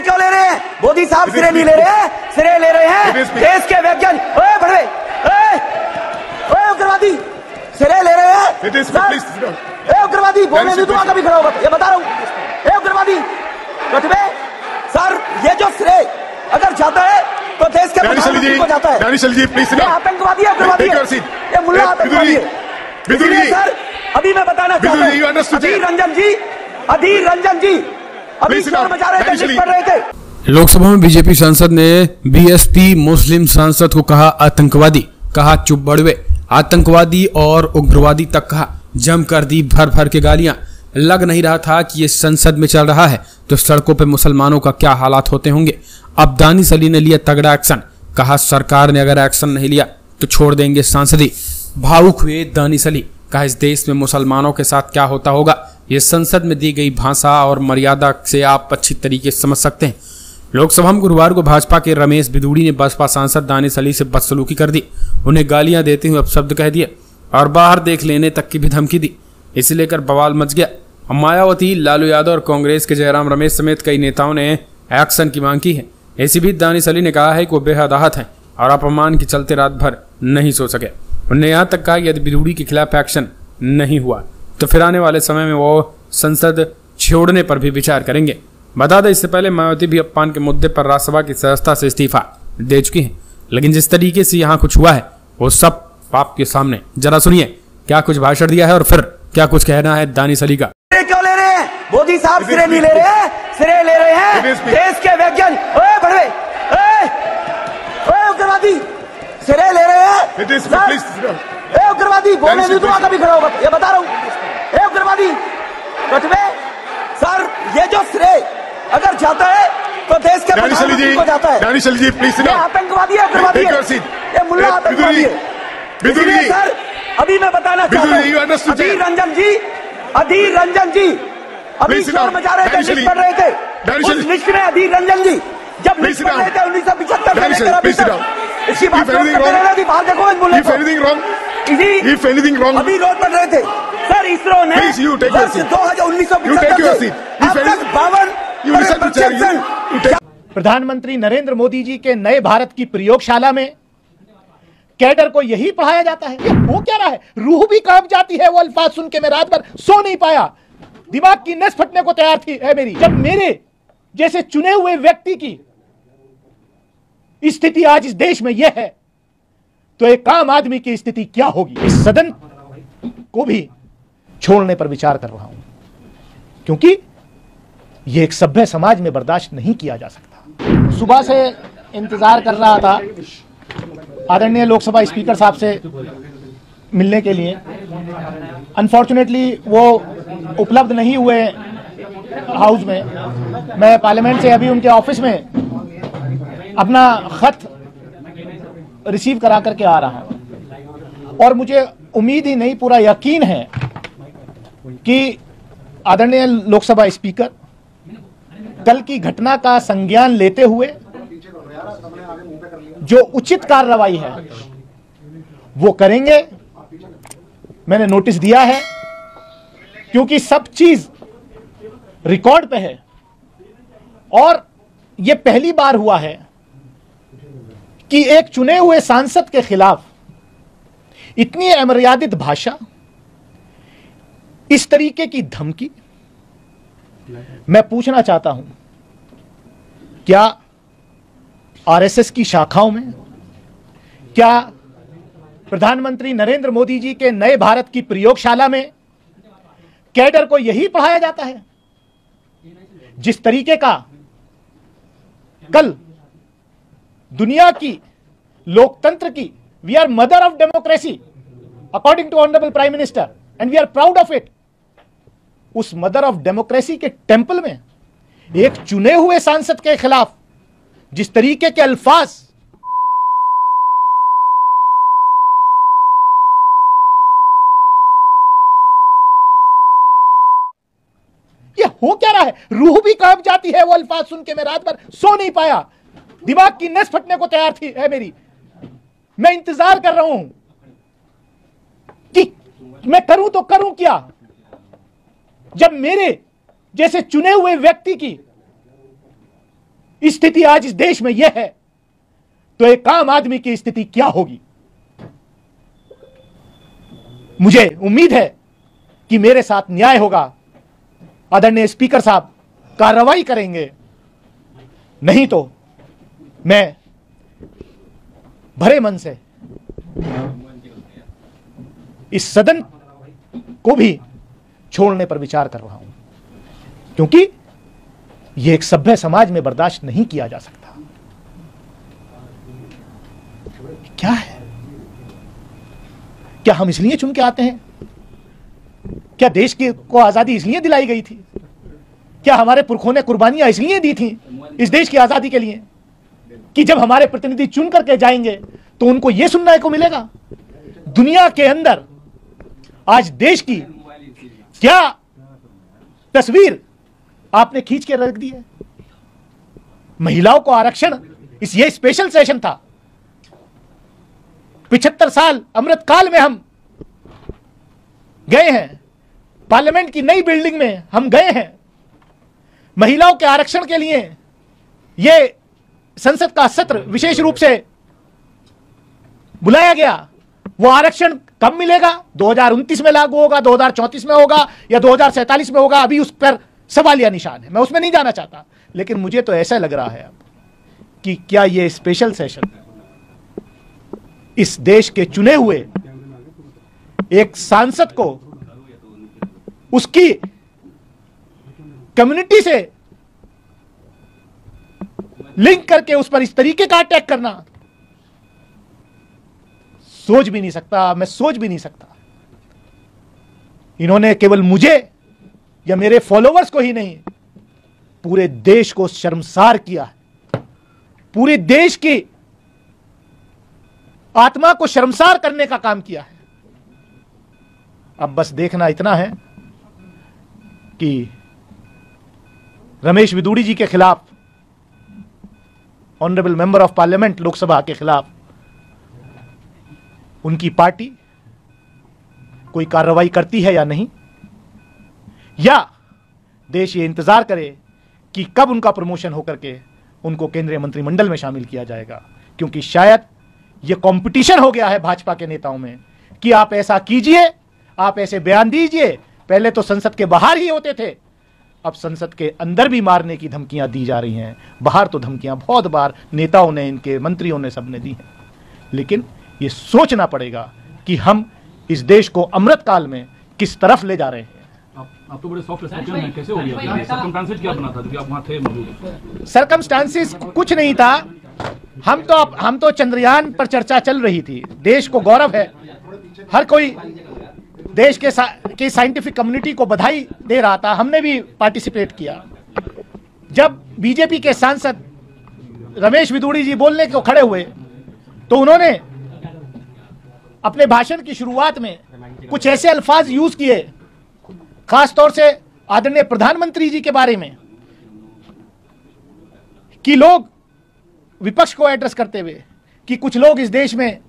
क्यों ले रहे हैं? मोदी साहब श्रेय नहीं ले रहे हैं, श्रेय ले रहे हैं देश के वैज्ञानिक। ओए बड़े, ओए उग्रवादी, श्रेय ले रहे हैं। उग्रवादी बोलने नहीं दूंगा कभी खड़ा होगा, ये बता रहा हूँ। उग्रवादी कटवे सर, ये जो श्रेय अगर जाता है तो देश के प्रधानमंत्री को जाता है। आतंकवादी है, उग्रवादी है, ये मुल्ला आतंकवादी है। सर अभी मैं बताना चाहता हूँ, अधीर रंजन जी अभी शोर मचा रहे थे, लिख पढ़ रहे थे। लोकसभा में बीजेपी सांसद ने बीएसपी मुस्लिम सांसद को कहा आतंकवादी, कहा चुप बड़वे, आतंकवादी और उग्रवादी तक कहा, जमकर दी भर भर के गालियां। लग नहीं रहा था कि ये संसद में चल रहा है तो सड़कों पे मुसलमानों का क्या हालात होते होंगे। अब दानिश अली ने लिया तगड़ा एक्शन, कहा सरकार ने अगर एक्शन नहीं लिया तो छोड़ देंगे सांसदी। भावुक हुए दानिश अली, कहा इस देश में मुसलमानों के साथ क्या होता होगा ये संसद में दी गई भाषा और मर्यादा से आप अच्छी तरीके से समझ सकते हैं। लोकसभा में गुरुवार को भाजपा के रमेश बिधूड़ी ने बसपा सांसद दानिश अली से बदसलूकी कर दी, उन्हें गालियां देते हुए अपशब्द कह दिए और बाहर देख लेने तक की भी धमकी दी। इसे लेकर बवाल मच गया। मायावती, लालू यादव और कांग्रेस के जयराम रमेश समेत कई नेताओं ने एक्शन की मांग की है। इसी बीच दानिश अली ने कहा है कि वो बेहद आहत हैं और अपमान के चलते रात भर नहीं सो सके। उन्होंने यहाँ तक कहा कि यदि बिधूड़ी के खिलाफ एक्शन नहीं हुआ तो फिर आने वाले समय में वो संसद छोड़ने पर भी विचार करेंगे। बता दें, इससे पहले मायावती भी अपमान के मुद्दे पर राज्यसभा की सदस्यता से इस्तीफा दे चुकी हैं, लेकिन जिस तरीके से यहाँ कुछ हुआ है वो सब पाप के सामने। जरा सुनिए क्या कुछ भाषण दिया है और फिर क्या कुछ कहना है दानिश अली का। क्यों ले रहे हैं? मोदी साहब श्रेय नहीं ले रहे हैं, श्रेय ले रहे हैं देश के वैज्ञानिक। ओए बड़े, ओए उग्रवादी, श्रेय ले रहे हैं। उग्रवादी बोलने नहीं दूंगा कभी खड़ा होगा, ये बता रहा हूँ। उग्रवादी कटवे सर, ये जो श्रेय अगर जाता है तो देश के प्रधानमंत्री को जाता है। आतंकवादी है, उग्रवादी है, ये मुल्ला आतंकवादी है। सर अभी मैं बताना चाहता हूँ, अधीर रंजन जी अभी शोर मचा रहे थे, लिख पढ़ रहे थे। उस लिस्ट में अधीर रंजन जी जब लिस्ट पढ़ रहे थे 1975 में इसकी बात बाहर देखो, अभी रोड पढ़ रहे थे। सर इसरो ने वर्ष 1975 प्रधानमंत्री नरेंद्र मोदी जी के नए भारत की प्रयोगशाला में कैडर को यही पढ़ाया जाता है। ये हो क्या रहा है? रूह भी कांप जाती है वो अल्फाज सुन के। मैं रात भर सो नहीं पाया, दिमाग की नस फटने को तैयार थी है मेरी। जब मेरे जैसे चुने हुए व्यक्ति की स्थिति आज इस देश में यह है तो एक आम आदमी की स्थिति क्या होगी। इस सदन को भी छोड़ने पर विचार कर रहा हूं, क्योंकि यह एक सभ्य समाज में बर्दाश्त नहीं किया जा सकता। सुबह से इंतजार कर रहा था आदरणीय लोकसभा स्पीकर साहब से मिलने के लिए। अनफॉर्चुनेटली वो उपलब्ध नहीं हुए हाउस में। मैं पार्लियामेंट से अभी उनके ऑफिस में अपना खत रिसीव करा करके आ रहा हूं और मुझे उम्मीद ही नहीं, पूरा यकीन है कि आदरणीय लोकसभा स्पीकर कल की घटना का संज्ञान लेते हुए जो उचित कार्रवाई है वो करेंगे। मैंने नोटिस दिया है, क्योंकि सब चीज रिकॉर्ड पे है और यह पहली बार हुआ है कि एक चुने हुए सांसद के खिलाफ इतनी अमर्यादित भाषा, इस तरीके की धमकी। मैं पूछना चाहता हूं, क्या आरएसएस की शाखाओं में, क्या प्रधानमंत्री नरेंद्र मोदी जी के नए भारत की प्रयोगशाला में कैडर को यही पढ़ाया जाता है? जिस तरीके का कल दुनिया की लोकतंत्र की, we are mother of democracy according to honourable prime minister and we are proud of it, उस मदर ऑफ डेमोक्रेसी के टेंपल में एक चुने हुए सांसद के खिलाफ जिस तरीके के अल्फाज ये हो क्या रहा है? रूह भी कांप जाती है वो अल्फाज सुन के। मैं रात भर सो नहीं पाया, दिमाग की नस फटने को तैयार थी है मेरी। मैं इंतजार कर रहा हूं कि मैं करूं तो करूं क्या, जब मेरे जैसे चुने हुए व्यक्ति की स्थिति आज इस देश में यह है तो एक आम आदमी की स्थिति क्या होगी? मुझे उम्मीद है कि मेरे साथ न्याय होगा। आदरणीय स्पीकर साहब कार्रवाई करेंगे, नहीं तो मैं भरे मन से इस सदन को भी छोड़ने पर विचार कर रहा हूं, क्योंकि यह एक सभ्य समाज में बर्दाश्त नहीं किया जा सकता। क्या है? क्या हम इसलिए चुन के आते हैं? क्या देश को आजादी इसलिए दिलाई गई थी? क्या हमारे पुरखों ने कुर्बानियां इसलिए दी थी इस देश की आजादी के लिए कि जब हमारे प्रतिनिधि चुन करके जाएंगे तो उनको यह सुनने को मिलेगा? दुनिया के अंदर आज देश की क्या तस्वीर आपने खींच के रख दी है? महिलाओं को आरक्षण ये स्पेशल सेशन था। 75 साल अमृतकाल में हम गए हैं, पार्लियामेंट की नई बिल्डिंग में हम गए हैं, महिलाओं के आरक्षण के लिए यह संसद का सत्र विशेष रूप से बुलाया गया। वो आरक्षण कब मिलेगा? 2029 में लागू होगा, 2034 में होगा या 2047 में होगा? अभी उस पर सवालिया निशान है, मैं उसमें नहीं जाना चाहता। लेकिन मुझे तो ऐसा लग रहा है अब कि क्या यह स्पेशल सेशन इस देश के चुने हुए एक सांसद को उसकी कम्युनिटी से लिंक करके उस पर इस तरीके का अटैक करना, सोच भी नहीं सकता, मैं सोच भी नहीं सकता। इन्होंने केवल मुझे या मेरे फॉलोवर्स को ही नहीं, पूरे देश को शर्मसार किया है। पूरे देश की आत्मा को शर्मसार करने का काम किया है। अब बस देखना इतना है कि रमेश विदुड़ी जी के खिलाफ, honourable member of parliament Lok Sabha के खिलाफ उनकी पार्टी कोई कार्रवाई करती है या नहीं, या देश ये इंतजार करे कि कब उनका प्रमोशन होकर के उनको केंद्रीय मंत्रिमंडल में शामिल किया जाएगा। क्योंकि शायद ये कंपटीशन हो गया है भाजपा के नेताओं में कि आप ऐसा कीजिए, आप ऐसे बयान दीजिए। पहले तो संसद के बाहर ही होते थे, अब संसद के अंदर भी मारने की धमकियां दी जा रही हैं। बाहर तो धमकियां बहुत बार नेताओं ने, इनके मंत्रियों ने, सबने दी हैं। लेकिन ये सोचना पड़ेगा कि हम इस देश को अमृतकाल में किस तरफ ले जा रहे हैं। आप तो बड़े सॉफ्ट रिसेप्शन हैं, कैसे हो गया? सर्कमस्टेंसेस क्या बना था जब आप वहां थे मौजूद? सर्कमस्टेंसेस कुछ नहीं था। हम तो चंद्रयान पर चर्चा चल रही थी। देश को गौरव है, हर कोई देश के साइंटिफिक कम्युनिटी को बधाई दे रहा था। हमने भी पार्टिसिपेट किया। जब बीजेपी के सांसद रमेश विदुड़ी जी बोलने को खड़े हुए तो उन्होंने अपने भाषण की शुरुआत में कुछ ऐसे अल्फाज यूज किए, खासतौर से आदरणीय प्रधानमंत्री जी के बारे में, कि लोग विपक्ष को एड्रेस करते हुए कि कुछ लोग इस देश में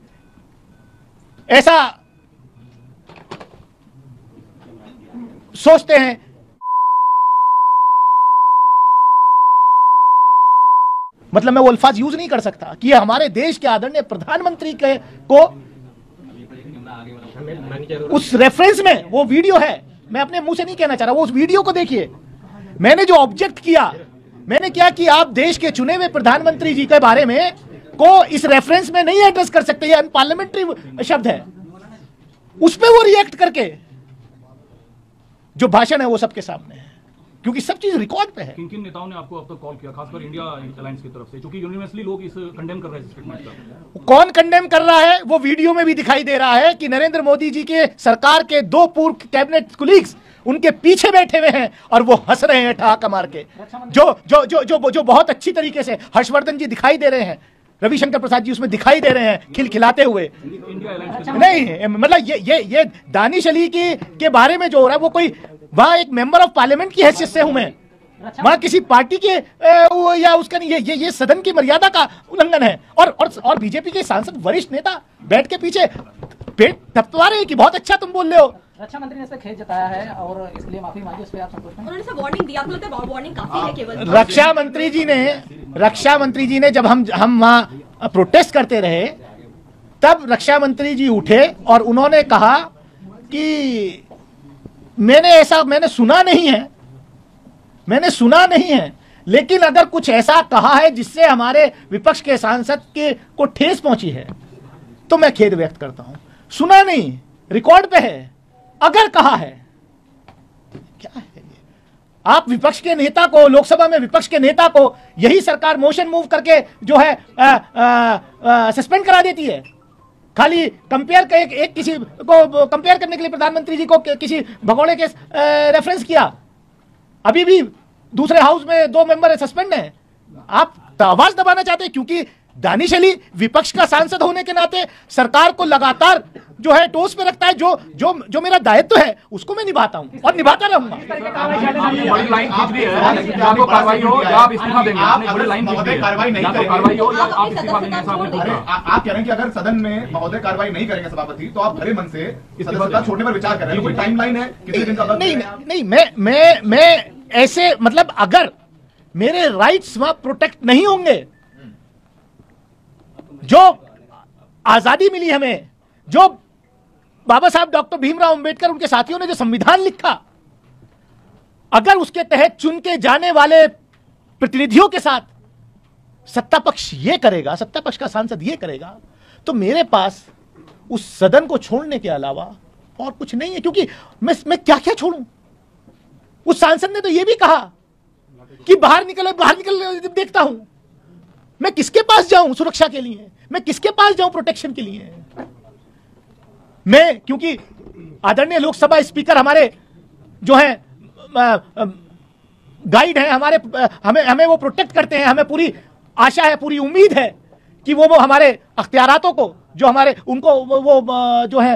ऐसा सोचते हैं। मतलब मैं वो अल्फाज यूज नहीं कर सकता कि हमारे देश के आदरणीय प्रधानमंत्री को उस रेफरेंस में वो वीडियो है, मैं अपने मुंह से नहीं कहना चाह रहा, वो उस वीडियो को देखिए। मैंने जो ऑब्जेक्ट किया, मैंने क्या कि आप देश के चुने हुए प्रधानमंत्री जी के बारे में को इस रेफरेंस में नहीं एड्रेस कर सकते, ये अनपार्लियामेंट्री शब्द है। उस पे वो रिएक्ट करके जो भाषण है वो सबके सामने है, क्योंकि सब चीज रिकॉर्ड पे है। किन नेताओं ने आपको अब तक कॉल किया, खासकर इंडिया अलायंस की तरफ से, क्योंकि यूनिवर्सली लोग इस कंडेम कर रहे हैं स्टेटमेंट का? कौन कंडेम कर रहा है? वो वीडियो में भी दिखाई दे रहा है कि नरेंद्र मोदी जी के सरकार के 2 पूर्व कैबिनेट कुलीग्स उनके पीछे बैठे हुए हैं और वो हंस रहे हैं ठहाका मार के। जो बहुत अच्छी तरीके से हर्षवर्धन जी दिखाई दे रहे हैं, रविशंकर प्रसाद जी उसमें दिखाई दे रहे हैं खिलखिलाते हुए। नहीं, मतलब ये दानिश अली के बारे में जो हो रहा है, वो कोई वहां एक मेंबर ऑफ पार्लियामेंट की हैसियत से हूं मैं, वहां किसी पार्टी के या उसका नहीं। ये सदन की मर्यादा का उल्लंघन है। और बीजेपी के सांसद, वरिष्ठ नेता बैठ के पीछे पेट थपथपा रहे हैं कि बहुत अच्छा तुम बोल रहे हो। रक्षा मंत्री ने इस पे खेद जताया है और इसलिए माफी मांगी, उस पे आप संतुष्ट हैं? उन्होंने वार्निंग दिया, आपको लगता है वार्निंग काफी है केवल? रक्षा मंत्री जी ने रक्षा मंत्री जी ने, जब हम वहां प्रोटेस्ट करते रहे, तब रक्षा मंत्री जी उठे और उन्होंने कहा कि मैंने सुना नहीं है, लेकिन अगर कुछ ऐसा कहा है जिससे हमारे विपक्ष के सांसद को ठेस पहुंची है तो मैं खेद व्यक्त करता हूं। सुना नहीं, रिकॉर्ड पे है, अगर कहा है। क्या है ये? आप विपक्ष के नेता को, लोकसभा में विपक्ष के नेता को यही सरकार मोशन मूव करके जो है सस्पेंड करा देती है, खाली कंपेयर के एक किसी को कंपेयर करने के लिए प्रधानमंत्री जी को किसी भगोड़े के रेफरेंस किया। अभी भी दूसरे हाउस में 2 मेंबर सस्पेंड हैं। आप आवाज दबाना चाहते हैं, क्योंकि दानिश अली विपक्ष का सांसद होने के नाते सरकार को लगातार जो है टोस पे रखता है। जो मेरा दायित्व है उसको मैं निभाता हूं और निभाता रहूंगा। बड़ी लाइन खींच दी है, या तो कार्रवाई हो या आप इस्तीफा देंगे। आपने बड़ी लाइन खींच दी है, कार्रवाई नहीं करेंगे, कार्रवाई हो या आप इस्तीफा देंगे, ऐसा आपने पूछा। आप कह रहे हैं कि अगर सदन में महोदय कार्रवाई नहीं करेंगे सभापति, तो आप भरे मन से सदस्यता छोड़ने पर विचार कर रहे हैं। कोई टाइमलाइन है? कितने दिन का वक्त है? नहीं, मैं ऐसे, मतलब अगर मेरे राइट्स वहां प्रोटेक्ट नहीं होंगे, जो आजादी मिली हमें, जो बाबा साहब डॉक्टर भीमराव अंबेडकर उनके साथियों ने जो संविधान लिखा, अगर उसके तहत चुन के जाने वाले प्रतिनिधियों के साथ सत्ता पक्ष ये करेगा, सत्ता पक्ष का सांसद ये करेगा, तो मेरे पास उस सदन को छोड़ने के अलावा और कुछ नहीं है। क्योंकि मैं क्या क्या छोड़ूं? उस सांसद ने तो यह भी कहा कि बाहर निकल देखता हूं। मैं किसके पास जाऊं सुरक्षा के लिए? मैं किसके पास जाऊं प्रोटेक्शन के लिए? मैं, क्योंकि आदरणीय लोकसभा स्पीकर हमारे जो हैं गाइड हैं, हमें वो प्रोटेक्ट करते हैं। हमें पूरी आशा है, पूरी उम्मीद है कि वो हमारे अख्तियारातों को, जो हमारे उनको वो जो है